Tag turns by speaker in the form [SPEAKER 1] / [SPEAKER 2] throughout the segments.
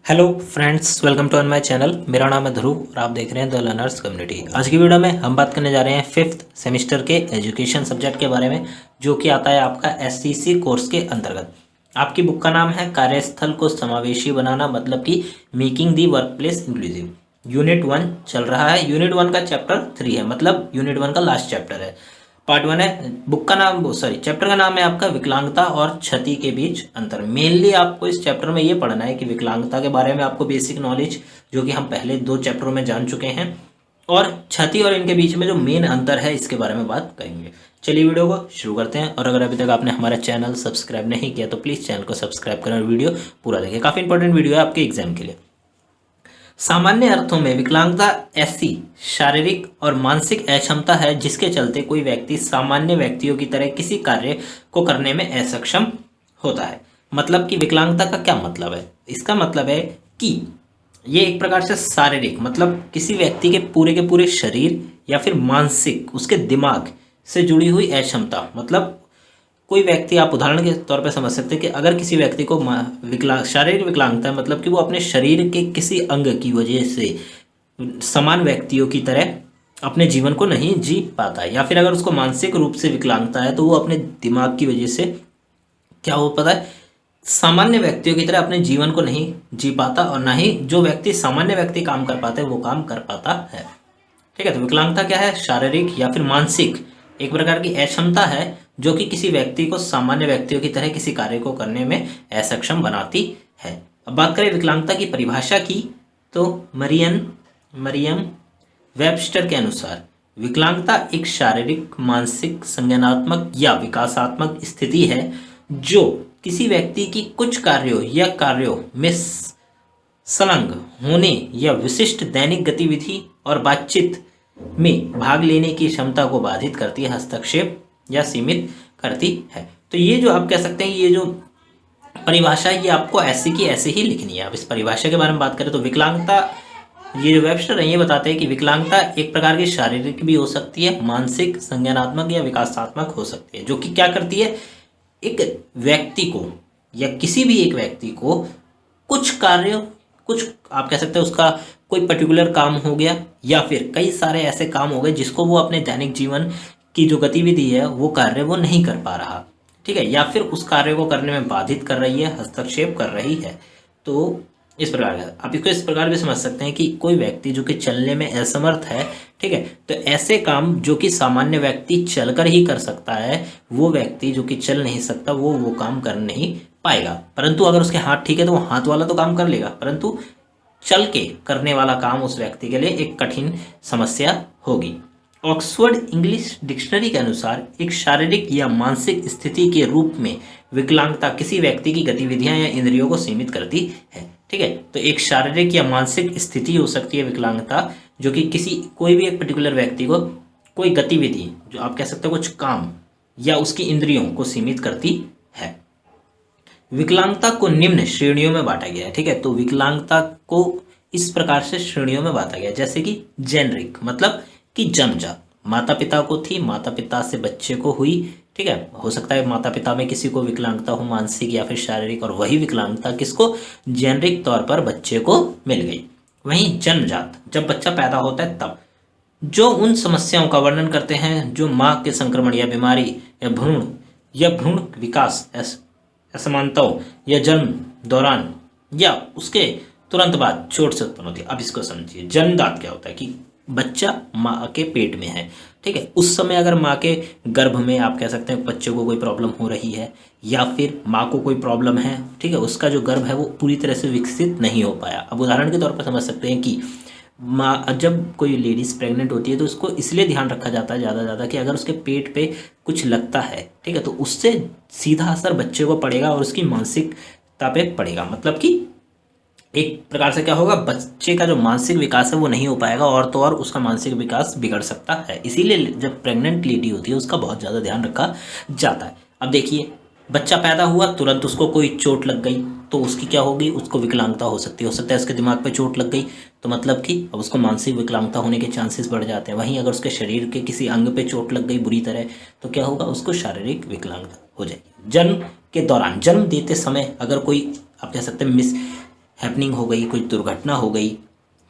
[SPEAKER 1] Hello friends, welcome to my channel. मेरा नाम है ध्रुव और आप देख रहे हैं द लर्नर्स कम्युनिटी। आज की वीडियो में हम बात करने जा रहे हैं फिफ्थ सेमेस्टर के एजुकेशन सब्जेक्ट के बारे में, जो कि आता है आपका एससीसी कोर्स के अंतर्गत। आपकी बुक का नाम है कार्यस्थल को समावेशी बनाना, मतलब कि making the work place inclusive. Unit 1 चल रहा है। यूनिट 1 का चैप्टर 3 है, मतलब यूनिट 1 का लास्ट चैप्टर है, पार्ट 1 है। बुक का नाम चैप्टर का नाम है आपका विकलांगता और क्षति के बीच अंतर। मेनली आपको इस चैप्टर में ये पढ़ना है कि विकलांगता के बारे में आपको बेसिक नॉलेज, जो कि हम पहले 2 चैप्टरों में जान चुके हैं, और क्षति और इनके बीच में जो मेन अंतर है इसके बारे में बात करेंगे। चलिए वीडियो को शुरू करते हैं। और अगर अभी तक आपने हमारा चैनल सब्सक्राइब नहीं किया तो प्लीज़ चैनल को सब्सक्राइब करें और वीडियो पूरा देखें। काफ़ी इंपॉर्टेंट वीडियो है आपके एग्जाम के लिए। सामान्य अर्थों में विकलांगता ऐसी शारीरिक और मानसिक अक्षमता है जिसके चलते कोई व्यक्ति सामान्य व्यक्तियों की तरह किसी कार्य को करने में असक्षम होता है। मतलब कि विकलांगता का क्या मतलब है? इसका मतलब है कि ये एक प्रकार से शारीरिक, मतलब किसी व्यक्ति के पूरे शरीर या फिर मानसिक, उसके दिमाग से जुड़ी हुई अक्षमता। मतलब कोई व्यक्ति, आप उदाहरण के तौर पर समझ सकते हैं कि अगर किसी व्यक्ति को शारीरिक विकलांगता है, मतलब कि वो अपने शरीर के किसी अंग की वजह से समान व्यक्तियों की तरह अपने जीवन को नहीं जी पाता है, या फिर अगर उसको मानसिक रूप से विकलांगता है तो वो अपने दिमाग की वजह से क्या हो पाता है, सामान्य व्यक्तियों की तरह अपने जीवन को नहीं जी पाता, और ना ही जो व्यक्ति सामान्य व्यक्ति काम कर पाते हैं वो काम कर पाता है। ठीक है, तो विकलांगता क्या है? शारीरिक या फिर मानसिक एक प्रकार की अक्षमता है जो कि किसी व्यक्ति को सामान्य व्यक्तियों की तरह किसी कार्य को करने में असक्षम बनाती है। अब बात करें विकलांगता की परिभाषा की, तो मरियम वेबस्टर के अनुसार विकलांगता एक शारीरिक, मानसिक, संज्ञानात्मक या विकासात्मक स्थिति है जो किसी व्यक्ति की कुछ कार्यों में संलग्न होने या विशिष्ट दैनिक गतिविधि और बातचीत में भाग लेने की क्षमता को बाधित करती है, हस्तक्षेप या सीमित करती है। तो ये जो आप कह सकते हैं, ये जो परिभाषा है ये आपको ऐसे की ऐसे ही लिखनी है। अब इस परिभाषा के बारे में बात करें तो विकलांगता, ये जो वेबस्टर है ये बताते हैं कि विकलांगता एक प्रकार की शारीरिक भी हो सकती है, मानसिक, संज्ञानात्मक या विकासात्मक हो सकती है, जो कि क्या करती है, एक व्यक्ति को या किसी भी एक व्यक्ति को कुछ आप कह सकते हैं उसका कोई पर्टिकुलर काम हो गया, या फिर कई सारे ऐसे काम हो गए जिसको वो अपने दैनिक जीवन की जो गतिविधि है वो कार्य वो नहीं कर पा रहा। ठीक है, या फिर उस कार्य को करने में बाधित कर रही है, हस्तक्षेप कर रही है। तो इस प्रकार का आप इसको इस प्रकार भी समझ सकते हैं कि कोई व्यक्ति जो कि चलने में असमर्थ है, ठीक है, तो ऐसे काम जो कि सामान्य व्यक्ति चलकर ही कर सकता है, वो व्यक्ति जो कि चल नहीं सकता वो काम कर नहीं पाएगा। परंतु अगर उसके हाथ ठीक है तो वो हाथ वाला तो काम कर लेगा, परंतु चल के करने वाला काम उस व्यक्ति के लिए एक कठिन समस्या होगी। ऑक्सफोर्ड इंग्लिश डिक्शनरी के अनुसार एक शारीरिक या मानसिक स्थिति के रूप में विकलांगता किसी व्यक्ति की गतिविधियां या इंद्रियों को सीमित करती है। ठीक है, तो एक शारीरिक या मानसिक स्थिति हो सकती है विकलांगता, जो कि कोई भी एक पर्टिकुलर व्यक्ति को कोई गतिविधि, जो आप कह सकते हो कुछ काम, या उसकी इंद्रियों को सीमित करती है। विकलांगता को निम्न श्रेणियों में बांटा गया है। ठीक है, तो विकलांगता को इस प्रकार से श्रेणियों में बांटा गया है, जैसे कि जेनरिक, मतलब कि जन्मजात, माता पिता को थी, माता पिता से बच्चे को हुई। ठीक है, हो सकता है माता पिता में किसी को विकलांगता हो, मानसिक या फिर शारीरिक, और वही विकलांगता किसको, जेनरिक तौर पर बच्चे को मिल गई। वहीं जन्मजात, जब बच्चा पैदा होता है तब, जो उन समस्याओं का वर्णन करते हैं जो माँ के संक्रमण या बीमारी या भ्रूण विकास असमानताओं या जन्म दौरान या उसके तुरंत बाद चोट से उत्पन्न होती है। अब इसको समझिए, जन्मदात क्या होता है कि बच्चा माँ के पेट में है, ठीक है, उस समय अगर माँ के गर्भ में आप कह सकते हैं बच्चे को कोई प्रॉब्लम हो रही है, या फिर माँ को कोई प्रॉब्लम है, ठीक है, उसका जो गर्भ है वो पूरी तरह से विकसित नहीं हो पाया। अब उदाहरण के तौर पर समझ सकते हैं कि माँ, जब कोई लेडीज़ प्रेग्नेंट होती है तो उसको इसलिए ध्यान रखा जाता है ज़्यादा कि अगर उसके पेट पे कुछ लगता है, ठीक है, तो उससे सीधा असर बच्चे को पड़ेगा और उसकी मानसिकता पे पड़ेगा। मतलब कि एक प्रकार से क्या होगा, बच्चे का जो मानसिक विकास है वो नहीं हो पाएगा, और तो और उसका मानसिक विकास बिगड़ सकता है। इसीलिए जब प्रेग्नेंट लेडी होती है उसका बहुत ज़्यादा ध्यान रखा जाता है। अब देखिए, बच्चा पैदा हुआ, तुरंत उसको कोई चोट लग गई तो उसकी क्या होगी, उसको विकलांगता हो सकती है। हो सकता है उसके दिमाग पे चोट लग गई तो मतलब कि अब उसको मानसिक विकलांगता होने के चांसेस बढ़ जाते हैं। वहीं अगर उसके शरीर के किसी अंग पे चोट लग गई बुरी तरह तो क्या होगा, उसको शारीरिक विकलांगता हो जाएगी। जन्म के दौरान, जन्म देते समय अगर कोई आप कह सकते हैं हैपनिंग हो गई, कोई दुर्घटना हो गई,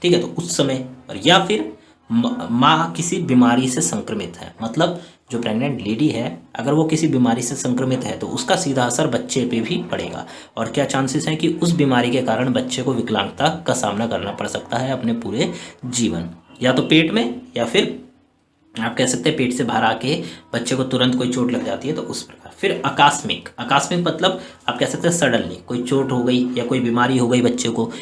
[SPEAKER 1] ठीक है, तो उस समय, और या फिर माँ किसी बीमारी से संक्रमित है, मतलब जो प्रेग्नेंट लेडी है अगर वो किसी बीमारी से संक्रमित है तो उसका सीधा असर बच्चे पे भी पड़ेगा। और क्या चांसेस हैं कि उस बीमारी के कारण बच्चे को विकलांगता का सामना करना पड़ सकता है अपने पूरे जीवन, या तो पेट में, या फिर आप कह सकते हैं पेट से बाहर आके बच्चे को तुरंत कोई चोट लग जाती है तो उस प्रकार। फिर आकस्मिक, आकस्मिक मतलब आप कह सकते हैं सडनली कोई चोट हो गई या कोई बीमारी हो गई बच्चे को,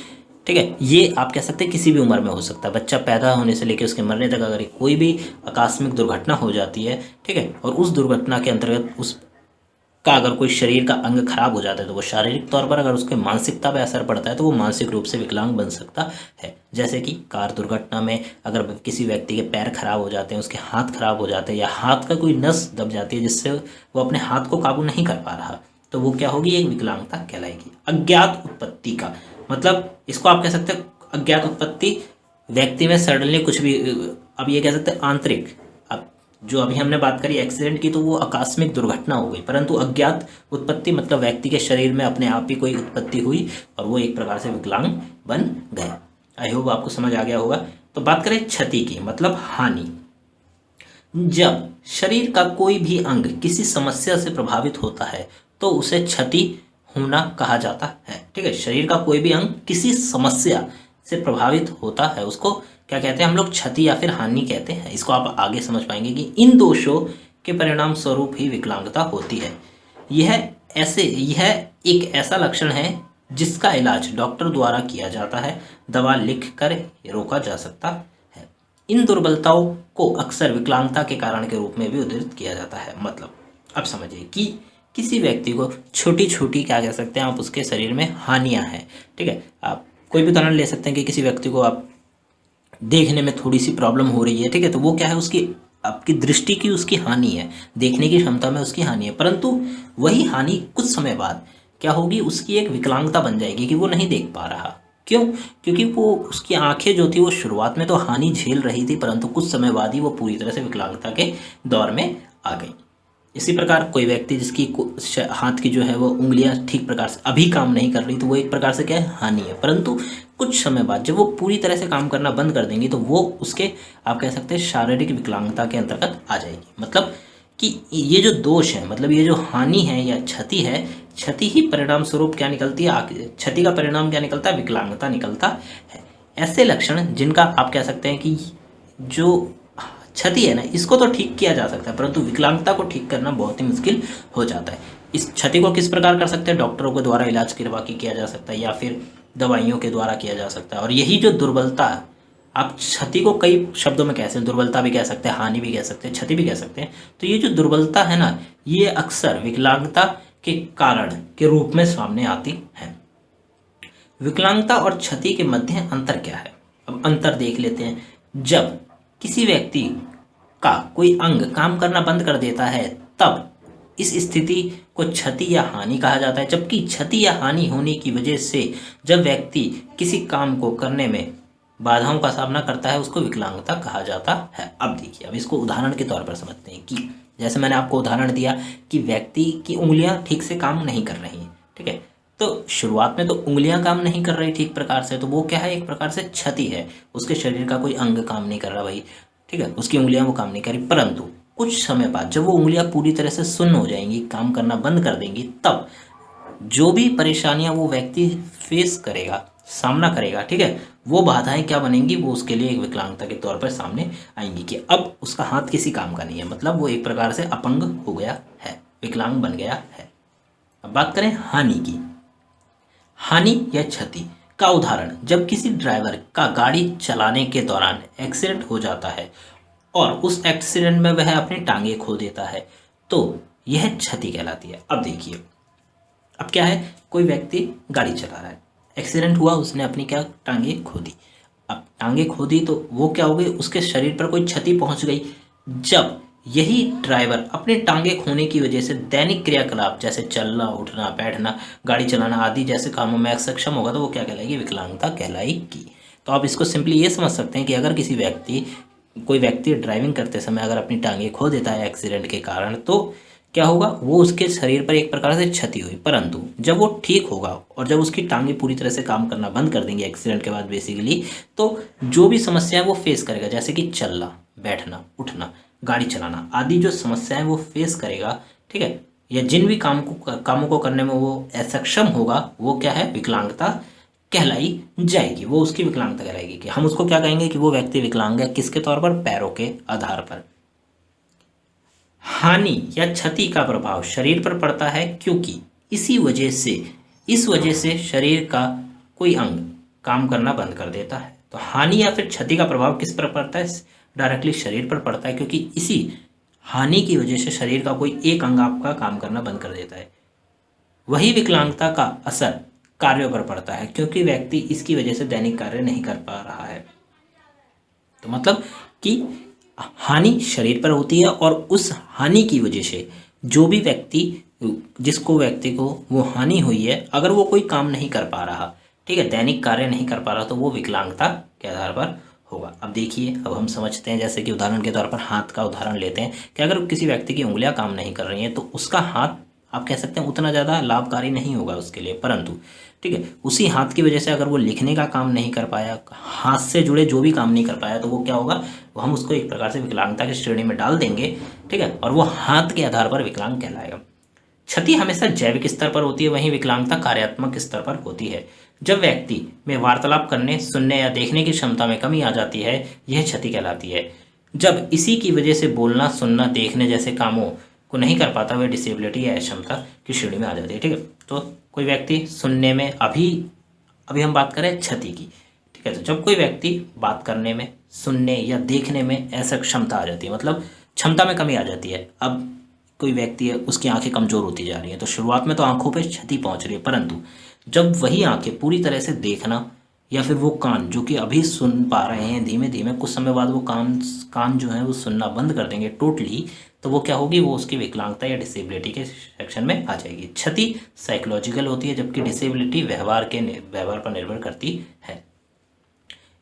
[SPEAKER 1] ठीक है, ये आप कह सकते हैं किसी भी उम्र में हो सकता है, बच्चा पैदा होने से लेकर उसके मरने तक अगर कोई भी आकस्मिक दुर्घटना हो जाती है, ठीक है, और उस दुर्घटना के अंतर्गत उसका अगर कोई शरीर का अंग खराब हो जाता है तो वो शारीरिक तौर पर, अगर उसके मानसिकता पर असर पड़ता है तो वो मानसिक रूप से विकलांग बन सकता है। जैसे कि कार दुर्घटना में अगर किसी व्यक्ति के पैर खराब हो जाते हैं, उसके हाथ खराब हो जाते हैं, या हाथ का कोई नस दब जाती है जिससे वो अपने हाथ को काबू नहीं कर पा रहा, तो वो क्या होगी, एक विकलांगता कहलाएगी। अज्ञात उत्पत्ति का मतलब, इसको आप कह सकते हैं अज्ञात उत्पत्ति, व्यक्ति में सडनली कुछ भी, अब ये कह सकते हैं आंतरिक, अब जो अभी हमने बात करी एक्सीडेंट की तो वो आकस्मिक दुर्घटना हो गई, परंतु अज्ञात उत्पत्ति मतलब व्यक्ति के शरीर में अपने आप ही कोई उत्पत्ति हुई और वो एक प्रकार से विकलांग बन गया। आई होप आपको समझ आ गया होगा। तो बात करें क्षति की, मतलब हानि। जब शरीर का कोई भी अंग किसी समस्या से प्रभावित होता है तो उसे क्षति होना कहा जाता है, ठीक है, शरीर का कोई भी अंग किसी समस्या से प्रभावित होता है उसको क्या कहते हैं हम लोग, क्षति या फिर हानि कहते हैं। इसको आप आगे समझ पाएंगे कि इन दोषों के परिणाम स्वरूप ही विकलांगता होती है। यह एक ऐसा लक्षण है जिसका इलाज डॉक्टर द्वारा किया जाता है, दवा लिख कर रोका जा सकता है। इन दुर्बलताओं को अक्सर विकलांगता के कारण के रूप में भी उद्धृत किया जाता है। मतलब अब समझिए कि किसी व्यक्ति को छोटी छोटी क्या कह सकते हैं आप, उसके शरीर में हानियां हैं, ठीक है, आप कोई भी उदाहरण ले सकते हैं कि किसी व्यक्ति को आप देखने में थोड़ी सी प्रॉब्लम हो रही है, ठीक है, तो वो क्या है, उसकी आपकी दृष्टि की उसकी हानि है, देखने की क्षमता में उसकी हानि है, परंतु वही हानि कुछ समय बाद क्या होगी, उसकी एक विकलांगता बन जाएगी कि वो नहीं देख पा रहा। क्यों? क्योंकि वो उसकी आंखें जो थी वो शुरुआत में तो हानि झेल रही थी, परंतु कुछ समय बाद ही वो पूरी तरह से विकलांगता के दौर में आ गई। इसी प्रकार कोई व्यक्ति जिसकी हाथ की जो है वो उंगलियां ठीक प्रकार से अभी काम नहीं कर रही तो वो एक प्रकार से क्या है, हानि है, परंतु कुछ समय बाद जब वो पूरी तरह से काम करना बंद कर देंगी तो वो उसके आप कह सकते हैं शारीरिक विकलांगता के अंतर्गत आ जाएगी। मतलब कि ये जो दोष है, मतलब ये जो हानि है या क्षति है, क्षति ही परिणाम स्वरूप क्या निकलती है, क्षति का परिणाम क्या निकलता है, विकलांगता निकलता है। ऐसे लक्षण जिनका आप कह सकते हैं कि जो क्षति है ना, इसको तो ठीक किया जा सकता है, परंतु विकलांगता को ठीक करना बहुत ही मुश्किल हो जाता है। इस क्षति को किस प्रकार कर सकते हैं, डॉक्टरों के द्वारा इलाज करवा के किया जा सकता है या फिर दवाइयों के द्वारा किया जा सकता है। और यही जो दुर्बलता, आप क्षति को कई शब्दों में कहते हैं, दुर्बलता भी कह सकते हैं, हानि भी कह सकते हैं, क्षति भी कह सकते हैं। तो ये जो दुर्बलता है ना, ये अक्सर विकलांगता के कारण के रूप में सामने आती है। विकलांगता और क्षति के मध्य अंतर क्या है, अब अंतर देख लेते हैं। जब किसी व्यक्ति का कोई अंग काम करना बंद कर देता है तब इस स्थिति को क्षति या हानि कहा जाता है, जबकि क्षति या हानि होने की वजह से जब व्यक्ति किसी काम को करने में बाधाओं का सामना करता है उसको विकलांगता कहा जाता है। अब देखिए, अब इसको उदाहरण के तौर पर समझते हैं कि जैसे मैंने आपको उदाहरण दिया कि व्यक्ति की उंगलियां ठीक से काम नहीं कर रही हैं, ठीक है, तो शुरुआत में तो उंगलियां काम नहीं कर रही ठीक प्रकार से, तो वो क्या है, एक प्रकार से क्षति है, उसके शरीर का कोई अंग काम नहीं कर रहा भाई, ठीक है, उसकी उंगलियां वो काम नहीं कर रही, परंतु कुछ समय बाद जब वो उंगलियां पूरी तरह से सुन्न हो जाएंगी, काम करना बंद कर देंगी, तब जो भी परेशानियां वो व्यक्ति फेस करेगा, सामना करेगा, ठीक है, वो बाधाएं क्या बनेंगी, वो उसके लिए एक विकलांगता के तौर पर सामने आएंगी कि अब उसका हाथ किसी काम का नहीं है, मतलब वो एक प्रकार से अपंग हो गया है, विकलांग बन गया है। अब बात करें हानि की। हानि या क्षति का उदाहरण, जब किसी ड्राइवर का गाड़ी चलाने के दौरान एक्सीडेंट हो जाता है और उस एक्सीडेंट में वह अपनी टांगे खो देता है तो यह क्षति कहलाती है। अब देखिए, अब क्या है, कोई व्यक्ति गाड़ी चला रहा है, एक्सीडेंट हुआ, उसने अपनी क्या टांगे खो दी। अब टांगे खो दी तो वो क्या हो गई, उसके शरीर पर कोई क्षति पहुंच गई। जब यही ड्राइवर अपने टांगे खोने की वजह से दैनिक क्रियाकलाप जैसे चलना, उठना, बैठना, गाड़ी चलाना आदि जैसे कामों में सक्षम होगा तो वो क्या कहलाएगी, विकलांगता कहलाएगी। तो आप इसको सिंपली ये समझ सकते हैं कि अगर कोई व्यक्ति ड्राइविंग करते समय अगर अपनी टांगे खो देता है एक्सीडेंट के कारण तो क्या होगा, वो उसके शरीर पर एक प्रकार से क्षति हुई, परंतु जब वो ठीक होगा और जब उसकी टांगें पूरी तरह से काम करना बंद कर देंगी एक्सीडेंट के बाद बेसिकली, तो जो भी समस्या है वो फेस करेगा, जैसे कि चलना, बैठना, उठना, गाड़ी चलाना आदि जो समस्याएं वो फेस करेगा, ठीक है, या जिन भी कामों को करने में वो असक्षम होगा, वो क्या है, विकलांगता कहलाई जाएगी, वो उसकी विकलांगता कहलाएगी। कि हम उसको क्या कहेंगे कि वो व्यक्ति विकलांग है, किसके तौर पर, पैरों के आधार पर। हानि या क्षति का प्रभाव शरीर पर पड़ता है क्योंकि इस वजह से शरीर का कोई अंग काम करना बंद कर देता है। तो हानि या फिर क्षति का प्रभाव किस पर पड़ता है, डायरेक्टली शरीर पर पड़ता है, क्योंकि इसी हानि की वजह से शरीर का कोई एक अंग आपका काम करना बंद कर देता है। वही विकलांगता का असर कार्यों पर पड़ता है क्योंकि व्यक्ति इसकी वजह से दैनिक कार्य नहीं कर पा रहा है। तो मतलब कि हानि शरीर पर होती है और उस हानि की वजह से जो भी व्यक्ति को वो हानि हुई है, अगर वो कोई काम नहीं कर पा रहा, ठीक है, दैनिक कार्य नहीं कर पा रहा, तो वो विकलांगता के आधार पर होगा। अब देखिए, अब हम समझते हैं, जैसे कि उदाहरण के तौर पर हाथ का उदाहरण लेते हैं कि अगर किसी व्यक्ति की उंगलियां काम नहीं कर रही हैं तो उसका हाथ आप कह सकते हैं उतना ज़्यादा लाभकारी नहीं होगा उसके लिए, परंतु ठीक है, उसी हाथ की वजह से अगर वो लिखने का काम नहीं कर पाया, हाथ से जुड़े जो भी काम नहीं कर पाया, तो वो क्या होगा, वो हम उसको एक प्रकार से विकलांगता की श्रेणी में डाल देंगे, ठीक है, और वो हाथ के आधार पर विकलांग कहलाएगा। क्षति हमेशा जैविक स्तर पर होती है, वहीं विकलांगता कार्यात्मक स्तर पर होती है। जब व्यक्ति में वार्तालाप करने, सुनने या देखने की क्षमता में कमी आ जाती है, यह क्षति कहलाती है। जब इसी की वजह से बोलना, सुनना, देखने जैसे कामों को नहीं कर पाता, वह डिसेबिलिटी या अक्षमता की श्रेणी में आ जाती है। ठीक है, तो कोई व्यक्ति सुनने में, अभी हम बात करें क्षति की, ठीक है, तो जब कोई व्यक्ति बात करने में, सुनने या देखने में असक्षमता आ जाती है, मतलब क्षमता में कमी आ जाती है। अब कोई व्यक्ति है, उसकी आंखें कमज़ोर होती जा रही हैं, तो शुरुआत में तो आंखों पे क्षति पहुंच रही है, परंतु जब वही आंखें पूरी तरह से देखना, या फिर वो कान जो कि अभी सुन पा रहे हैं, धीमे धीमे कुछ समय बाद वो कान जो है वो सुनना बंद कर देंगे टोटली, तो वो क्या होगी, वो उसकी विकलांगता या डिसेबिलिटी के सेक्शन में आ जाएगी। क्षति साइकोलॉजिकल होती है, जबकि डिसेबिलिटी व्यवहार पर निर्भर करती है।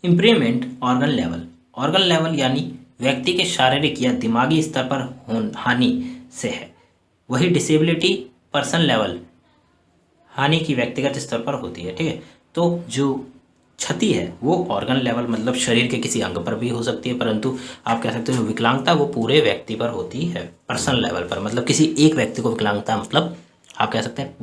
[SPEAKER 1] इम्प्रूवमेंट ऑर्गन लेवल यानी व्यक्ति के शारीरिक या दिमागी स्तर पर हानि से है, वही डिसेबिलिटी पर्सन लेवल हानि की व्यक्तिगत स्तर पर होती है। ठीक है, तो जो क्षति है वो ऑर्गन लेवल मतलब शरीर के किसी अंग पर भी हो सकती है, परंतु आप कह सकते हो विकलांगता वो पूरे व्यक्ति पर होती है, पर्सन लेवल पर, मतलब किसी एक व्यक्ति को विकलांगता, मतलब आप कह सकते हैं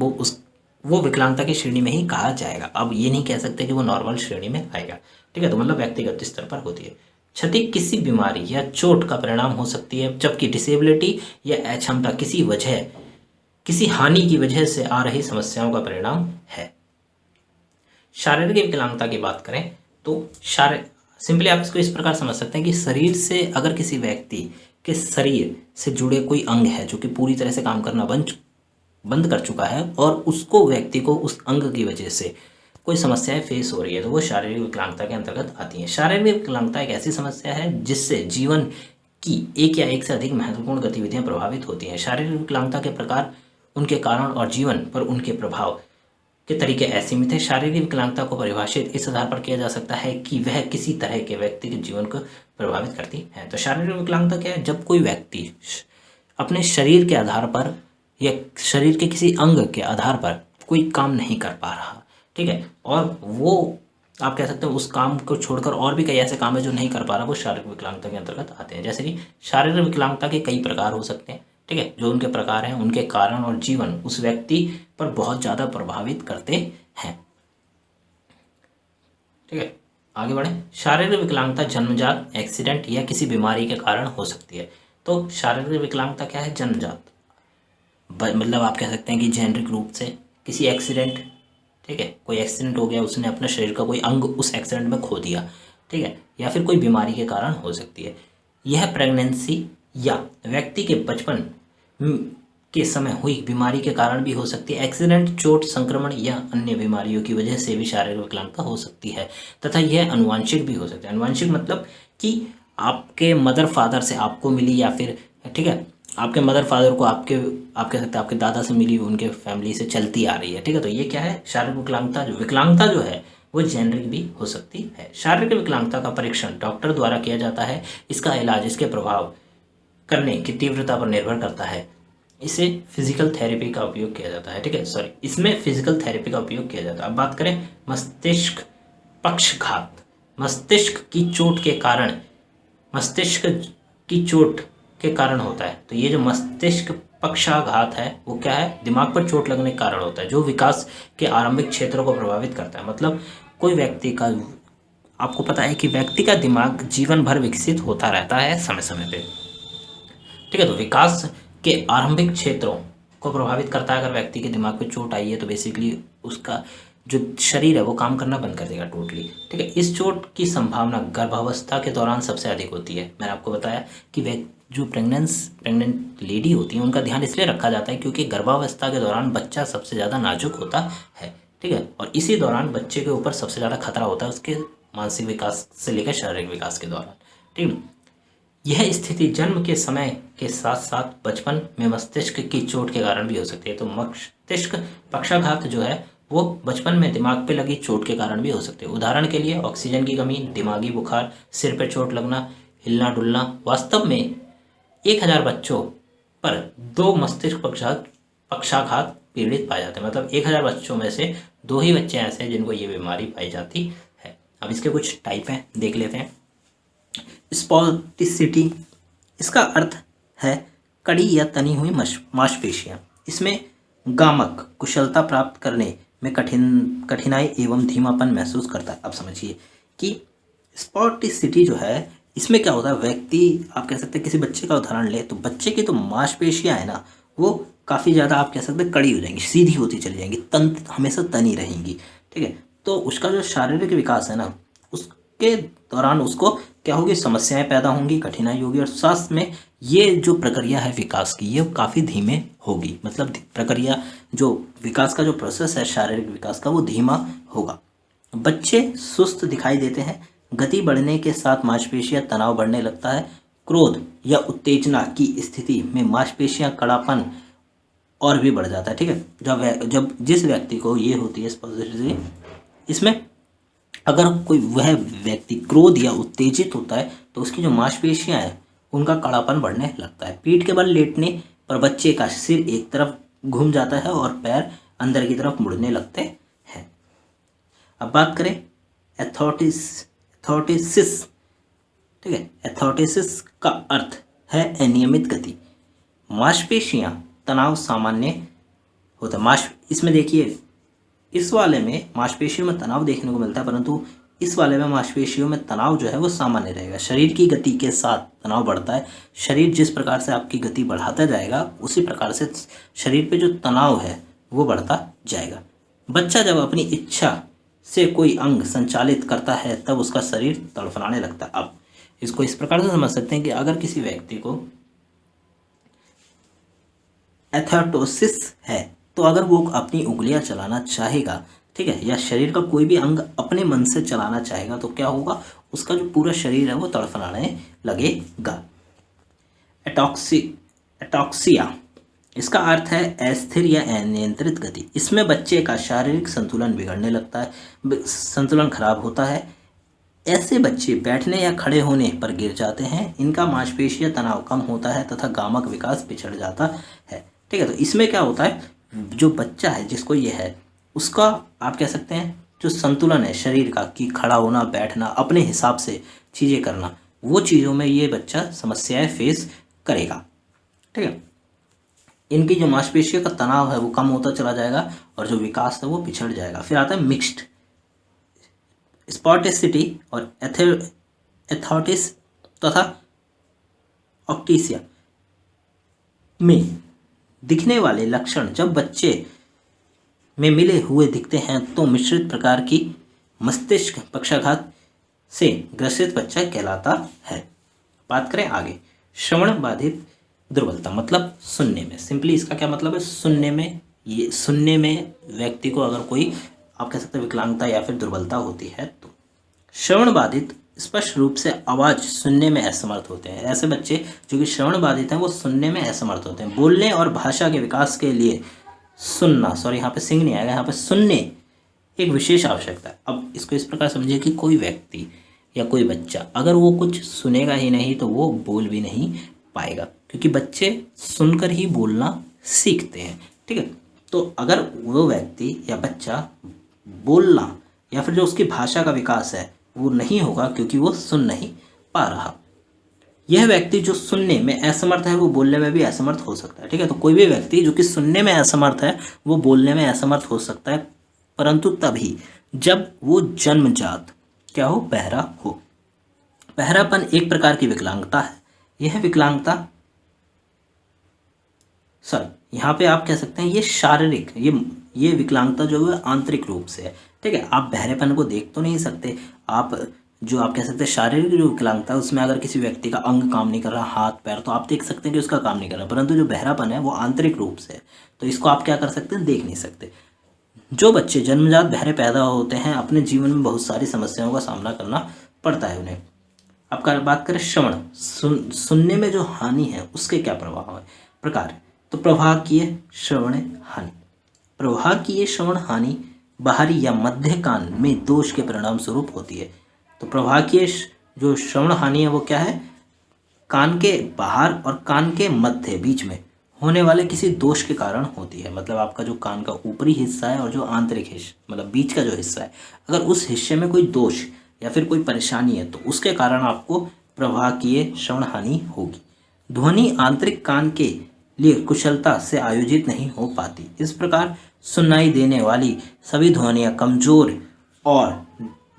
[SPEAKER 1] वो विकलांगता की श्रेणी में ही कहा जाएगा। अब ये नहीं कह सकते कि वो नॉर्मल श्रेणी में आएगा। ठीक है, तो मतलब व्यक्तिगत स्तर पर होती है। क्षति किसी बीमारी या चोट का परिणाम हो सकती है, जबकि डिसेबिलिटी या अक्षमता किसी हानि की वजह से आ रही समस्याओं का परिणाम है। शारीरिक विकलांगता की बात करें तो सिंपली आप इसको इस प्रकार समझ सकते हैं कि शरीर से अगर किसी व्यक्ति के शरीर से जुड़े कोई अंग है जो कि पूरी तरह से काम करना बंद कर चुका है और उसको व्यक्ति को उस अंग की वजह से कोई समस्याएं फेस हो रही है, तो वो शारीरिक विकलांगता के अंतर्गत आती है। शारीरिक विकलांगता एक ऐसी समस्या है जिससे जीवन की एक या एक से अधिक महत्वपूर्ण गतिविधियां प्रभावित होती हैं। शारीरिक विकलांगता के प्रकार, उनके कारण और जीवन पर उनके प्रभाव के तरीके असीमित है। शारीरिक विकलांगता को परिभाषित इस आधार पर किया जा सकता है कि वह किसी तरह के व्यक्ति के जीवन को प्रभावित करती है। तो शारीरिक विकलांगता क्या है, जब कोई व्यक्ति अपने शरीर के आधार पर या शरीर के किसी अंग के आधार पर कोई काम नहीं कर पा रहा, ठीक है, और वो आप कह सकते हैं उस काम को छोड़कर और भी कई ऐसे काम है जो नहीं कर पा रहा, वो शारीरिक विकलांगता के अंतर्गत आते हैं। जैसे कि शारीरिक विकलांगता के कई प्रकार हो सकते हैं, ठीक है, जो उनके प्रकार हैं, उनके कारण और जीवन उस व्यक्ति पर बहुत ज़्यादा प्रभावित करते हैं। ठीक है, आगे बढ़ें। शारीरिक विकलांगता जन्मजात, एक्सीडेंट या किसी बीमारी के कारण हो सकती है। तो शारीरिक विकलांगता क्या है, जन्मजात, मतलब आप कह सकते हैं कि जेनेरिक रूप से किसी एक्सीडेंट, ठीक है, कोई एक्सीडेंट हो गया, उसने अपने शरीर का कोई अंग उस एक्सीडेंट में खो दिया, ठीक है, या फिर कोई बीमारी के कारण हो सकती है। यह प्रेगनेंसी या व्यक्ति के बचपन के समय हुई बीमारी के कारण भी हो सकती है। एक्सीडेंट, चोट, संक्रमण या अन्य बीमारियों की वजह से भी शारीरिक विकलांगता हो सकती है तथा यह अनुवांशिक भी हो सकता है। अनुवांशिक मतलब कि आपके मदर फादर से आपको मिली, या फिर ठीक है आपके मदर फादर को आप कह सकते हैं आपके दादा से मिली, उनके फैमिली से चलती आ रही है। ठीक है, तो ये क्या है, शारीरिक विकलांगता जो है वो जेनेरिक भी हो सकती है। शारीरिक विकलांगता का परीक्षण डॉक्टर द्वारा किया जाता है। इसका इलाज इसके प्रभाव करने की तीव्रता पर निर्भर करता है। इसे फिजिकल थेरेपी का उपयोग किया जाता है, ठीक है, सॉरी, इसमें फिजिकल थेरेपी का उपयोग किया जाता है। अब बात करें मस्तिष्क पक्षघात। मस्तिष्क की चोट के कारण, मस्तिष्क की चोट के कारण होता है। तो ये जो मस्तिष्क पक्षाघात है वो क्या है, दिमाग पर चोट लगने के कारण होता है, जो विकास के आरंभिक क्षेत्रों को प्रभावित करता है। मतलब कोई व्यक्ति का, आपको पता है कि व्यक्ति का दिमाग जीवन भर विकसित होता रहता है समय समय पे, ठीक है। तो विकास के आरंभिक क्षेत्रों को प्रभावित करता है। अगर व्यक्ति के दिमाग पे चोट आई है तो बेसिकली उसका जो शरीर है वो काम करना बंद कर देगा टोटली, ठीक है। इस चोट की संभावना गर्भावस्था के दौरान सबसे अधिक होती है। मैंने आपको बताया कि जो प्रेग्नेंट लेडी होती है उनका ध्यान इसलिए रखा जाता है क्योंकि गर्भावस्था के दौरान बच्चा सबसे ज़्यादा नाजुक होता है, ठीक है। और इसी दौरान बच्चे के ऊपर सबसे ज़्यादा खतरा होता है उसके मानसिक विकास से लेकर शारीरिक विकास के दौरान, ठीक है। यह स्थिति जन्म के समय के साथ साथ बचपन में मस्तिष्क की चोट के कारण भी हो सकती है। तो मस्तिष्क पक्षाघात जो है वो बचपन में दिमाग पे लगी चोट के कारण भी हो सकते हैं। उदाहरण के लिए ऑक्सीजन की कमी, दिमागी बुखार, सिर पे चोट लगना, हिलना डुलना। वास्तव में 1000 बच्चों पर 2 मस्तिष्क पक्षाघात पीड़ित पाए जाते हैं। मतलब 1000 बच्चों में से 2 ही बच्चे ऐसे हैं जिनको ये बीमारी पाई जाती है। अब इसके कुछ टाइप हैं, देख लेते हैं। स्पॉस्टिसिटी, इसका अर्थ है कड़ी या तनी हुई मांसपेशियाँ। इसमें गामक कुशलता प्राप्त करने में कठिनाई एवं धीमापन महसूस करता है। अब समझिए कि स्पॉस्टिसिटी जो है इसमें क्या होता है, व्यक्ति, आप कह सकते हैं किसी बच्चे का उदाहरण ले तो बच्चे की तो मांसपेशियाँ है ना वो काफ़ी ज़्यादा, आप कह सकते हैं कड़ी हो जाएंगी, सीधी होती चली जाएंगी, तंत्र हमेशा तनी रहेंगी, ठीक है। तो उसका जो शारीरिक विकास है ना उसके दौरान उसको क्या होगी, समस्याएं पैदा होंगी, कठिनाई होगी और स्वास्थ्य में ये जो प्रक्रिया है विकास की ये काफ़ी धीमे होगी। मतलब प्रक्रिया, जो विकास का जो प्रोसेस है शारीरिक विकास का वो धीमा होगा। बच्चे सुस्त दिखाई देते हैं, गति बढ़ने के साथ मांसपेशियां तनाव बढ़ने लगता है। क्रोध या उत्तेजना की स्थिति में मांसपेशियां कड़ापन और भी बढ़ जाता है, ठीक है। जब जिस व्यक्ति को ये होती है स्पॉस्टिसिटी, इसमें अगर कोई वह व्यक्ति क्रोध या उत्तेजित होता है तो उसकी जो मांसपेशियां हैं उनका कड़ापन बढ़ने लगता है। पीठ के बल लेटने पर बच्चे का सिर एक तरफ घूम जाता है और पैर अंदर की तरफ मुड़ने लगते हैं। अब बात करें एथॉर्टिसिस, ठीक है। एथॉर्टिसिस का अर्थ है अनियमित गति। मांसपेशियां तनाव सामान्य होता है। इसमें देखिए, इस वाले में मांसपेशियों में तनाव देखने को मिलता है परंतु इस वाले में मांसपेशियों में तनाव जो है वो सामान्य रहेगा। शरीर की गति के साथ तनाव बढ़ता है। शरीर जिस प्रकार से आपकी गति बढ़ाता जाएगा उसी प्रकार से शरीर पे जो तनाव है वो बढ़ता जाएगा। बच्चा जब अपनी इच्छा से कोई अंग संचालित करता है तब उसका शरीर तड़फड़ाने लगता है। अब इसको इस प्रकार से समझ सकते हैं कि अगर किसी व्यक्ति को एथॉर्टोसिस है तो अगर वो अपनी उंगलियां चलाना चाहेगा, ठीक है, या शरीर का कोई भी अंग अपने मन से चलाना चाहेगा तो क्या होगा, उसका जो पूरा शरीर है वो तड़फड़ाने लगेगा। एटॉक्सिया, इसका अर्थ है अस्थिर या अनियंत्रित गति। इसमें बच्चे का शारीरिक संतुलन बिगड़ने लगता है, संतुलन खराब होता है। ऐसे बच्चे बैठने या खड़े होने पर गिर जाते हैं। इनका मांसपेशियां तनाव कम होता है तथा गामक विकास पिछड़ जाता है, ठीक है। तो इसमें क्या होता है, जो बच्चा है जिसको ये है उसका, आप कह सकते हैं जो संतुलन है शरीर का कि खड़ा होना, बैठना, अपने हिसाब से चीज़ें करना, वो चीज़ों में ये बच्चा समस्याएं फेस करेगा, ठीक है। इनकी जो मांसपेशियों का तनाव है वो कम होता चला जाएगा और जो विकास है वो पिछड़ जाएगा। फिर आता है मिक्स्ड स्पॉस्टिसिटी और एथॉर्टिस तथा ऑक्टीसिया में दिखने वाले लक्षण जब बच्चे में मिले हुए दिखते हैं तो मिश्रित प्रकार की मस्तिष्क पक्षाघात से ग्रसित बच्चा कहलाता है। बात करें आगे, श्रवण बाधित दुर्बलता, मतलब सुनने में, सिंपली इसका क्या मतलब है, सुनने में, ये सुनने में व्यक्ति को अगर कोई, आप कह सकते हैं विकलांगता या फिर दुर्बलता होती है तो श्रवण बाधित स्पष्ट रूप से आवाज़ सुनने में असमर्थ होते हैं। ऐसे बच्चे जो कि श्रवण बाधित हैं वो सुनने में असमर्थ होते हैं। बोलने और भाषा के विकास के लिए सुनना, सॉरी यहाँ पे सिंग नहीं आएगा, यहाँ पे सुनने एक विशेष आवश्यकता है। अब इसको इस प्रकार समझिए कि कोई व्यक्ति या कोई बच्चा अगर वो कुछ सुनेगा ही नहीं तो वो बोल भी नहीं पाएगा, क्योंकि बच्चे सुनकर ही बोलना सीखते हैं। ठीक है, तो अगर वो व्यक्ति या बच्चा बोलना या फिर जो उसकी भाषा का विकास है वो नहीं होगा क्योंकि वो सुन नहीं पा रहा। यह व्यक्ति जो सुनने में असमर्थ है वो बोलने में भी असमर्थ हो सकता है। ठीक है, तो कोई भी व्यक्ति जो कि सुनने में असमर्थ है वो बोलने में असमर्थ हो सकता है, परंतु तभी जब वो जन्मजात क्या हो, बहरा हो। बहरापन एक प्रकार की विकलांगता है। यह विकलांगता यहाँ पे आप कह सकते हैं ये शारीरिक, ये विकलांगता जो है आंतरिक रूप से है। ठीक है, आप बहरेपन को देख तो नहीं सकते, आप जो आप कह सकते हैं शारीरिक जो विकलांगता है उसमें अगर किसी व्यक्ति का अंग काम नहीं कर रहा, हाथ पैर, तो आप देख सकते हैं कि उसका काम नहीं कर रहा, परंतु जो बहरापन है वो आंतरिक रूप से है, तो इसको आप क्या कर सकते हैं, देख नहीं सकते। जो बच्चे जन्मजात बहरे पैदा होते हैं अपने जीवन में बहुत सारी समस्याओं का सामना करना पड़ता है उन्हें। अब बात करें श्रवण, सुनने में जो हानि है उसके क्या प्रभाव है, प्रकार। तो प्रवाहकीय श्रवण हानि। प्रवाहकीय श्रवण हानि बाहरी या मध्य कान में दोष के परिणाम स्वरूप होती है। तो प्रवाहकीय जो श्रवण हानि है वो क्या है, कान के बाहर और कान के मध्य बीच में होने वाले किसी दोष के कारण होती है। मतलब आपका जो कान का ऊपरी हिस्सा है और जो आंतरिक हिस्सा मतलब बीच का जो हिस्सा है, अगर उस हिस्से में कोई दोष या फिर कोई परेशानी है तो उसके कारण आपको प्रवाहकीय श्रवण हानि होगी। ध्वनि आंतरिक कान के लिए कुशलता से आयोजित नहीं हो पाती। इस प्रकार सुनाई देने वाली सभी ध्वनियाँ कमजोर और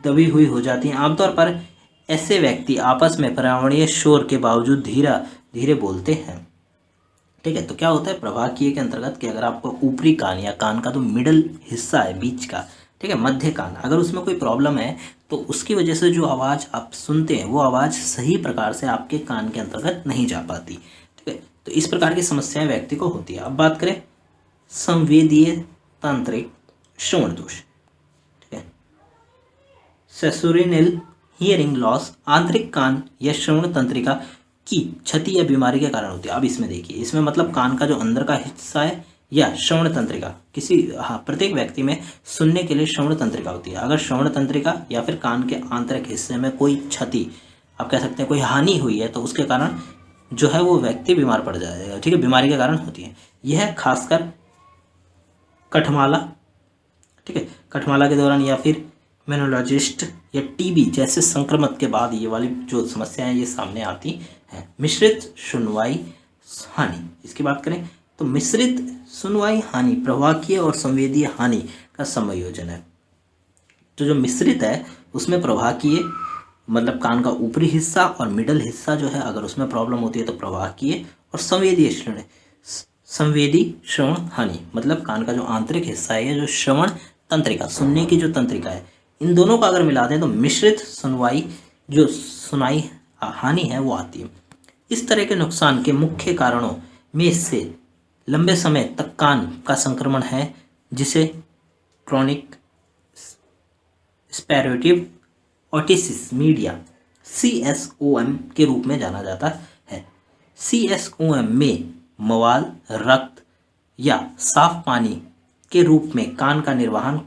[SPEAKER 1] दबी हुई हो जाती हैं। आमतौर पर ऐसे व्यक्ति आपस में पर्यावरणीय शोर के बावजूद धीरे धीरे बोलते हैं। ठीक है, तो क्या होता है प्रवाहकीय के अंतर्गत कि अगर आपको ऊपरी कान या कान का जो मिडल हिस्सा है बीच का, ठीक है, मध्य कान, अगर उसमें कोई प्रॉब्लम है तो उसकी वजह से जो आवाज़ आप सुनते हैं वो आवाज़ सही प्रकार से आपके कान के अंतर्गत नहीं जा पाती। ठीक है, तो इस प्रकार की समस्याएं व्यक्ति को होती है। अब बात करें संवेदीय तांत्रिक श्रवण दोष। ठीक है, सेंसोरियल हियरिंग लॉस आंतरिक कान या श्रवण तंत्रिका की क्षति या बीमारी के कारण होती है। अब इसमें देखिए, इसमें मतलब कान का जो अंदर का हिस्सा है या श्रवण तंत्रिका, प्रत्येक व्यक्ति में सुनने के लिए श्रवण तंत्रिका होती है। अगर श्रवण तंत्रिका या फिर कान के आंतरिक हिस्से में कोई क्षति, आप कह सकते हैं कोई हानि हुई है, तो उसके कारण जो है वो व्यक्ति बीमार पड़ जाएगा। ठीक है, बीमारी के कारण होती है। यह खासकर कठमाला, ठीक है, कठमाला के दौरान या फिर मेनोलॉजिस्ट या टीबी जैसे संक्रमण के बाद ये वाली जो समस्याएं ये सामने आती हैं। मिश्रित सुनवाई हानि, इसकी बात करें तो मिश्रित सुनवाई हानि प्रवाहकीय और संवेदीय हानि का संयोजन है। तो जो मिश्रित है उसमें प्रवाहकीय मतलब कान का ऊपरी हिस्सा और मिडल हिस्सा जो है अगर उसमें प्रॉब्लम होती है तो प्रवाहकीय, और संवेदी श्रवण हानि मतलब कान का जो आंतरिक हिस्सा है या जो श्रवण तंत्रिका, सुनने की जो तंत्रिका है, इन दोनों का अगर मिला दें तो मिश्रित सुनवाई जो सुनाई हानि है वो आती है। इस तरह के नुकसान के मुख्य कारणों में से लंबे समय तक कान का संक्रमण है जिसे क्रोनिक स्पैरेटिव ओटिटिस मीडिया CSOM के रूप में जाना जाता है। CSOM में मवाल, रक्त या साफ पानी के रूप में कान का निर्वहन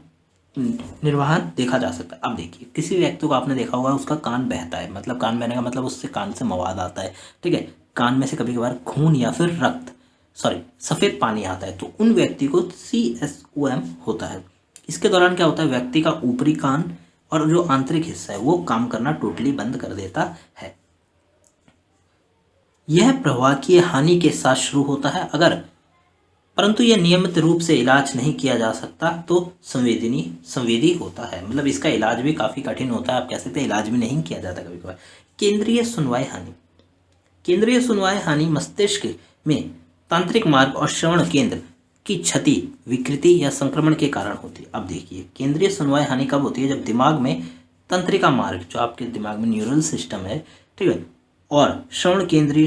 [SPEAKER 1] देखा जा सकता है। अब देखिए, किसी व्यक्ति को आपने देखा होगा उसका कान बहता है, मतलब कान बहने का मतलब उससे कान से मवाद आता है। ठीक है, कान में से कभी कभार खून या फिर सफ़ेद पानी आता है, तो उन व्यक्ति को CSOM होता है। इसके दौरान क्या होता है, व्यक्ति का ऊपरी कान और जो आंतरिक हिस्सा है वो काम करना टोटली बंद कर देता है। यह प्रवाहकीय हानि के साथ शुरू होता है परंतु यह नियमित रूप से इलाज नहीं किया जा सकता तो संवेदी होता है। मतलब इसका इलाज भी काफ़ी कठिन होता है, आप कह सकते हैं इलाज भी नहीं किया जाता कभी कभार। केंद्रीय सुनवाई हानि। केंद्रीय सुनवाई हानि मस्तिष्क में तांत्रिक मार्ग और श्रवण केंद्र की क्षति, विकृति या संक्रमण के कारण होती है। अब देखिए, केंद्रीय सुनवाई हानि कब होती है, जब दिमाग में तंत्रिका मार्ग जो आपके दिमाग में न्यूरल सिस्टम है, ठीक है, और श्रवण केंद्रीय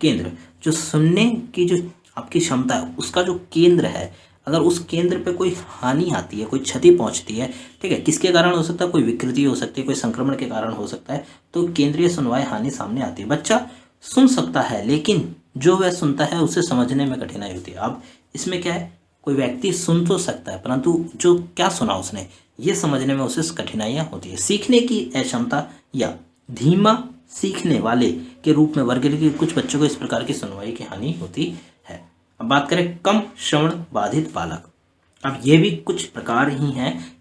[SPEAKER 1] केंद्र जो सुनने की जो आपकी क्षमता है उसका जो केंद्र है, अगर उस केंद्र पे कोई हानि आती है, कोई क्षति पहुंचती है, ठीक है, किसके कारण हो सकता है, कोई विकृति हो सकती है, कोई संक्रमण के कारण हो सकता है, तो केंद्रीय सुनवाई हानि सामने आती है। बच्चा सुन सकता है लेकिन जो वह सुनता है उसे समझने में कठिनाई होती है। अब इसमें क्या है, कोई व्यक्ति सुन तो सकता है परंतु जो क्या सुना उसने ये समझने में उसे कठिनाइयाँ होती है। सीखने की अक्षमता या धीमा सीखने वाले के रूप में वर्गीकृत कुछ बच्चों को इस प्रकार की सुनवाई की हानि होती है। अब बात करें कम श्रवण बाधित बालक। अब ये भी कुछ प्रकार ही हैं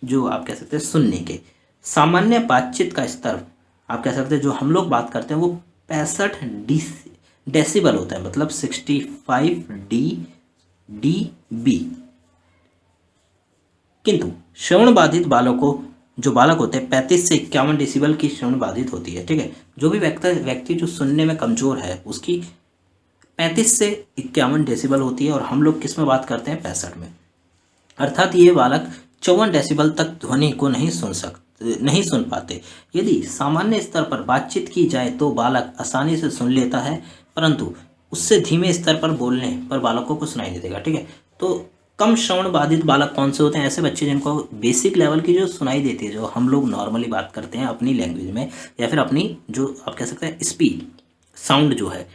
[SPEAKER 1] जो आप कह सकते हैं सुनने के। सामान्य बातचीत का स्तर आप कह सकते हैं जो हम लोग बात करते हैं वो 65 डेसिबल होता है, मतलब 65 dB। किंतु श्रवण बाधित बालकों जो बालक होते हैं 35 से 51 डेसिबल की श्रवण बाधित होती है। ठीक है, जो भी व्यक्ति जो सुनने में कमजोर है उसकी 35 से 51 डेसिबल होती है, और हम लोग किस में बात करते हैं 65 में। अर्थात ये बालक 54 डेसिबल तक ध्वनि को नहीं सुन पाते। यदि सामान्य स्तर पर बातचीत की जाए तो बालक आसानी से सुन लेता है, परंतु उससे धीमे स्तर पर बोलने पर बालकों को सुनाई नहीं देगा। ठीक है, तो कम श्रवण बाधित बालक कौन से होते हैं? ऐसे बच्चे जिनको बेसिक लेवल की जो सुनाई देती है, जो हम लोग नॉर्मली बात करते हैं अपनी लैंग्वेज में, या फिर अपनी जो आप कह सकते हैं स्पीड साउंड जो है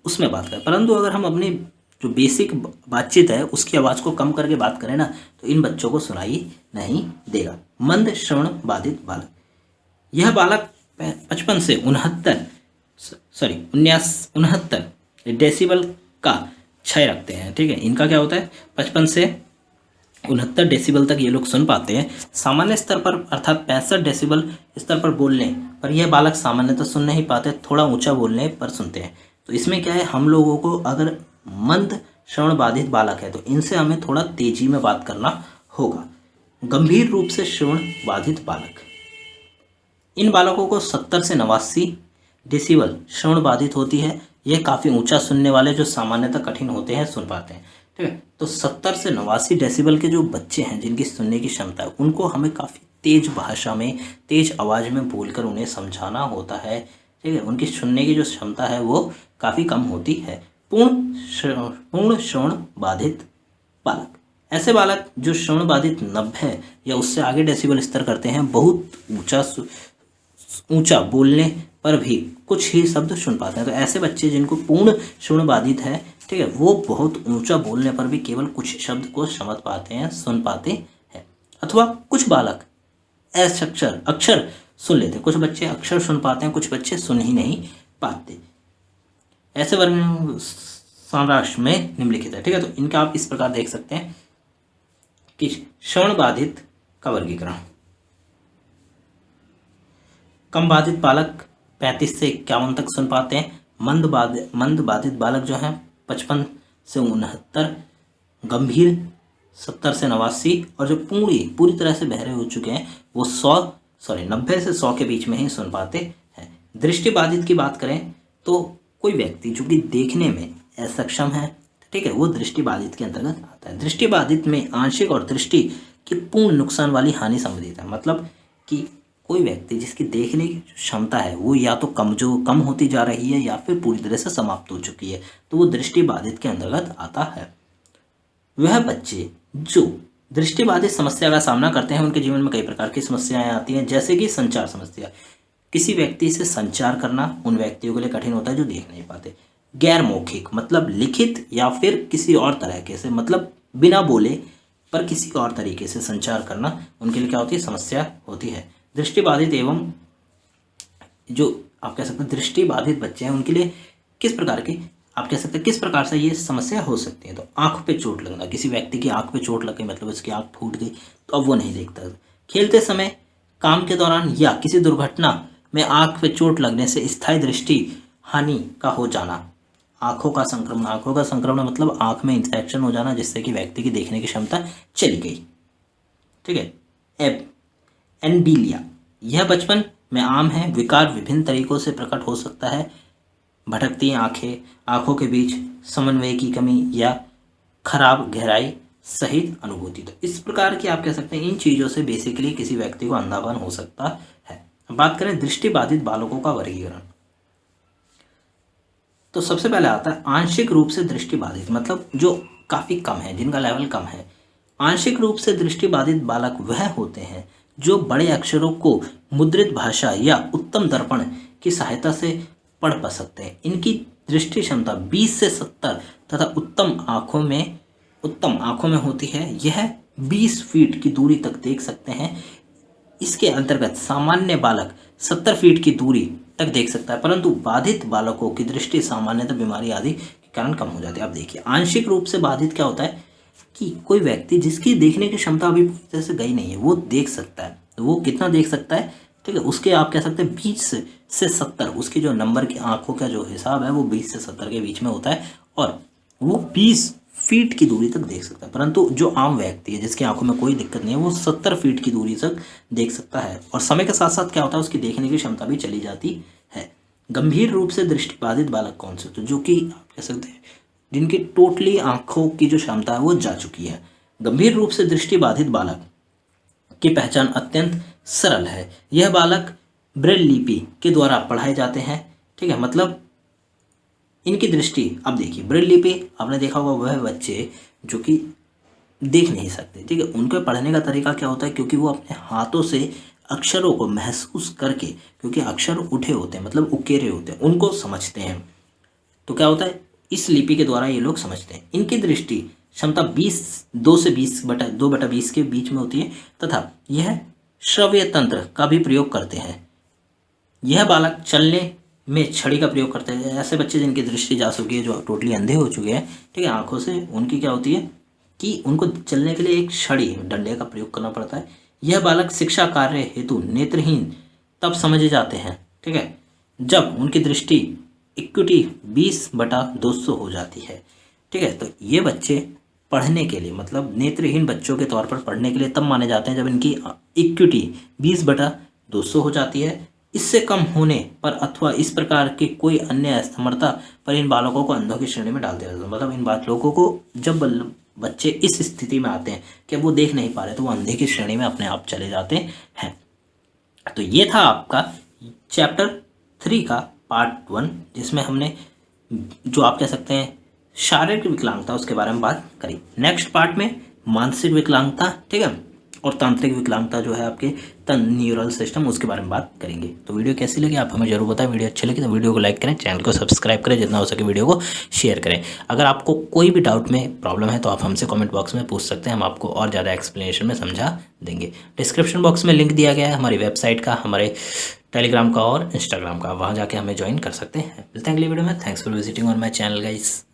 [SPEAKER 1] उसमें बात करें, परंतु अगर हम अपनी जो बेसिक बातचीत है उसकी आवाज़ को कम करके बात करें ना, तो इन बच्चों को सुनाई नहीं देगा। मंद श्रवण बाधित बालक, यह बालक 55 से 69 डेसिबल का क्षय रखते हैं। ठीक है, इनका क्या होता है 55 से 69 डेसिबल तक ये लोग सुन पाते हैं। सामान्य स्तर पर अर्थात 65 डेसिबल स्तर पर बोलने पर यह बालक सामान्यतः सुन नहीं पाते, थोड़ा ऊंचा बोलने पर सुनते हैं। तो इसमें क्या है, हम लोगों को अगर मंद श्रवण बाधित बालक है तो इनसे हमें थोड़ा तेजी में बात करना होगा। गंभीर रूप से श्रवण बाधित बालक, इन बालकों को 70 से 89 डेसिबल श्रवण बाधित होती है। यह काफ़ी ऊंचा सुनने वाले जो सामान्यतः कठिन होते हैं सुन पाते हैं। ठीक है, तो 70 से 89 डेसिबल के जो बच्चे हैं जिनकी सुनने की क्षमता है, उनको हमें काफ़ी तेज भाषा में तेज आवाज़ में बोलकर उन्हें समझाना होता है। ठीक है, उनकी सुनने की जो क्षमता है वो काफ़ी कम होती है। पूर्ण श्रवण बाधित बालक, ऐसे बालक जो श्रवण बाधित 90 या उससे आगे डेसिबल स्तर करते हैं, बहुत ऊंचा बोलने पर भी कुछ ही शब्द सुन पाते हैं। तो ऐसे बच्चे जिनको पूर्ण श्रवण बाधित है, ठीक है, वो बहुत ऊंचा बोलने पर भी केवल कुछ शब्द को समझ पाते हैं, सुन पाते हैं। अथवा कुछ बालक अक्षर सुन लेते हैं। कुछ बच्चे अक्षर सुन पाते हैं, कुछ बच्चे सुन ही नहीं पाते। ऐसे वर्ग सारांश में निम्नलिखित है। ठीक है, तो इनका आप इस प्रकार देख सकते हैं कि श्रवण बाधित का वर्गीकरण। कम बाधित बालक 35 से 51 तक सुन पाते हैं। मंद बाधित बालक जो हैं 55 से 69, गंभीर 70 से 89, और जो पूरी तरह से बहरे हो चुके हैं वो 90 से 100 के बीच में ही सुन पाते हैं। दृष्टि बाधित की बात करें तो कोई व्यक्ति जो कि देखने में असक्षम है, ठीक है, वो दृष्टि बाधित के अंतर्गत आता है। दृष्टि बाधित में आंशिक और दृष्टि की पूर्ण नुकसान वाली हानि संबंधित है। मतलब कि कोई व्यक्ति जिसकी देखने की क्षमता है वो या तो कम होती जा रही है या फिर पूरी तरह से समाप्त हो चुकी है, तो वो दृष्टि बाधित के अंतर्गत आता है। वह बच्चे जो दृष्टि बाधित समस्या का सामना करते हैं उनके जीवन में कई प्रकार की समस्याएं आती हैं, जैसे कि संचार समस्या। किसी व्यक्ति से संचार करना उन व्यक्तियों के लिए कठिन होता है जो देख नहीं पाते। गैर मौखिक मतलब लिखित या फिर किसी और तरीके से, मतलब बिना बोले पर किसी और तरीके से संचार करना उनके लिए क्या होती है, समस्या होती है। दृष्टि बाधित एवं जो आप कह सकते हैं दृष्टि बाधित बच्चे हैं उनके लिए किस प्रकार की आप कह सकते हैं किस प्रकार से ये समस्या हो सकती है। तो आंख पे चोट लगना, किसी व्यक्ति की आंख पे चोट लग गई मतलब उसकी आंख फूट गई तो अब वो नहीं देखता। खेलते समय, काम के दौरान या किसी दुर्घटना में आंख पे चोट लगने से स्थायी दृष्टि हानि का हो जाना। आंखों का संक्रमण मतलब आंख में इन्फेक्शन हो जाना जिससे कि व्यक्ति की देखने की क्षमता चली गई। ठीक है। एंडीलिया, यह बचपन में आम है। विकार विभिन्न तरीकों से प्रकट हो सकता है। भटकती आंखें, आंखों के बीच समन्वय की कमी या खराब गहराई सहित अनुभूति। तो इस प्रकार की आप कह सकते हैं इन चीज़ों से बेसिकली किसी व्यक्ति को अंधापन हो सकता है। बात करें दृष्टि बाधित बालकों का वर्गीकरण, तो सबसे पहले आता है आंशिक रूप से दृष्टि बाधित, मतलब जो काफ़ी कम है, जिनका लेवल कम है। आंशिक रूप से दृष्टि बाधित बालक वह होते हैं जो बड़े अक्षरों को मुद्रित भाषा या उत्तम दर्पण की सहायता से पढ़ पा सकते हैं। इनकी दृष्टि क्षमता 20 से 70 तथा उत्तम आँखों में होती है। यह 20 फीट की दूरी तक देख सकते हैं। इसके अंतर्गत सामान्य बालक 70 फीट की दूरी तक देख सकता है, परंतु बाधित बालकों की दृष्टि सामान्यतः बीमारी आदि के कारण कम हो जाती है। आप देखिए आंशिक रूप से बाधित क्या होता है कि कोई व्यक्ति जिसकी देखने की क्षमता अभी पूरी तरह से गई नहीं है वो देख सकता है। तो वो कितना देख सकता है, ठीक है, उसके आप कह सकते हैं 20 से 70 उसकी जो नंबर की आंखों का जो हिसाब है वो 20 से 70 के बीच में होता है और वो 20 फीट की दूरी तक देख सकता है। परंतु जो आम व्यक्ति है जिसकी आंखों में कोई दिक्कत नहीं है वो 70 फीट की दूरी तक देख सकता है और समय के साथ साथ क्या होता है उसकी देखने की क्षमता भी चली जाती है। गंभीर रूप से दृष्टिबाधित बालक कौन से, तो जो कि आप कह सकते हैं जिनकी टोटली आंखों की जो क्षमता है वो जा चुकी है। गंभीर रूप से दृष्टिबाधित बालक की पहचान अत्यंत सरल है। यह बालक ब्रेल लिपि के द्वारा पढ़ाए जाते हैं, ठीक है, मतलब इनकी दृष्टि, अब देखिए ब्रेल लिपि आपने देखा होगा वह बच्चे जो कि देख नहीं सकते, ठीक है, उनके पढ़ने का तरीका क्या होता है, क्योंकि वो अपने हाथों से अक्षरों को महसूस करके, क्योंकि अक्षर उठे होते हैं मतलब उकेरे होते हैं, उनको समझते हैं। तो क्या होता है इस लिपि के द्वारा ये लोग समझते हैं। इनकी दृष्टि क्षमता 2 से 2/20 के बीच में होती है तथा यह श्रव्य तंत्र का भी प्रयोग करते हैं। यह बालक चलने में छड़ी का प्रयोग करते हैं। ऐसे बच्चे जिनकी दृष्टि जा चुकी है, जो टोटली अंधे हो चुके हैं, ठीक है, आंखों से, उनकी क्या होती है कि उनको चलने के लिए एक छड़ी, डंडे का प्रयोग करना पड़ता है। यह बालक शिक्षा कार्य हेतु नेत्रहीन तब समझे जाते हैं, ठीक है, जब उनकी दृष्टि इक्विटी 20/200 हो जाती है, ठीक है। तो ये बच्चे पढ़ने के लिए, मतलब नेत्रहीन बच्चों के तौर पर पढ़ने के लिए तब माने जाते हैं जब इनकी इक्विटी 20/200 हो जाती है। इससे कम होने पर अथवा इस प्रकार की कोई अन्य असमर्थता पर इन बालकों को अंधों की श्रेणी में डाल दिया जाता है। मतलब इन बालकों को जब बच्चे इस स्थिति में आते हैं कि वो देख नहीं पा रहे तो वो अंधे की श्रेणी में अपने आप चले जाते हैं। तो ये था आपका चैप्टर 3 का पार्ट 1, जिसमें हमने जो आप कह सकते हैं शारीरिक विकलांगता उसके बारे में बात करी। नेक्स्ट पार्ट में मानसिक विकलांगता, ठीक है, और तांत्रिक विकलांगता जो है आपके न्यूरल सिस्टम, उसके बारे में बात करेंगे। तो वीडियो कैसी लगी आप हमें जरूर बताएं। वीडियो अच्छी लगी तो वीडियो को लाइक करें, चैनल को सब्सक्राइब करें, जितना हो सके वीडियो को शेयर करें। अगर आपको कोई भी डाउट में प्रॉब्लम है तो आप हमसे कमेंट बॉक्स में पूछ सकते हैं, हम आपको और ज़्यादा एक्सप्लेनेशन में समझा देंगे। डिस्क्रिप्शन बॉक्स में लिंक दिया गया है हमारी वेबसाइट का, हमारे टेलीग्राम का और इंस्टाग्राम का, वहाँ जाके हमें ज्वाइन कर सकते हैं। मिलते हैं अगली वीडियो में। Thanks for visiting on my channel guys.